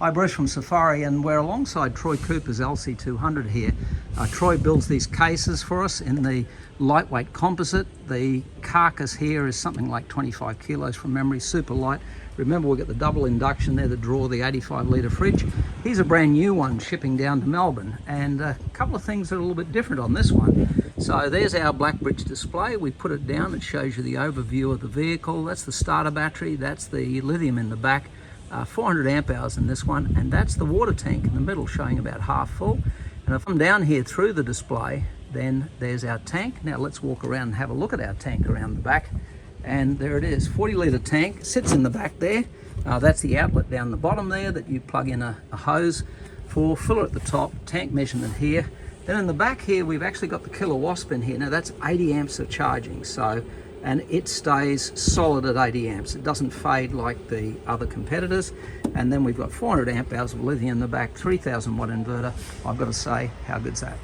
Hi, Bruce from Safiery, and we're alongside Troy Cooper's LC200 here. Troy builds these cases for us in the lightweight composite. The carcass here is something like 25 kilos from memory, super light. Remember, we've got the double induction there to draw the 85 litre fridge. Here's a brand new one shipping down to Melbourne, and a couple of things that are a little bit different on this one. So there's our black bridge display. We put it down, it shows you the overview of the vehicle. That's the starter battery, that's the lithium in the back. 400 amp hours in this one, and that's the water tank in the middle showing about half full. And if I'm down here through the display, then there's our tank. Now let's walk around and have a look at our tank around the back. And there it is, 40 litre tank, sits in the back there. That's the outlet down the bottom there that you plug in a hose for, filler at the top, tank measurement here. Then in the back here, we've actually got the Killa-Wasp in here. Now that's 80 amps of charging, and it stays solid at 80 amps. It doesn't fade like the other competitors. And then we've got 400 amp hours of lithium in the back, 3000 watt inverter. I've got to say, how good's that?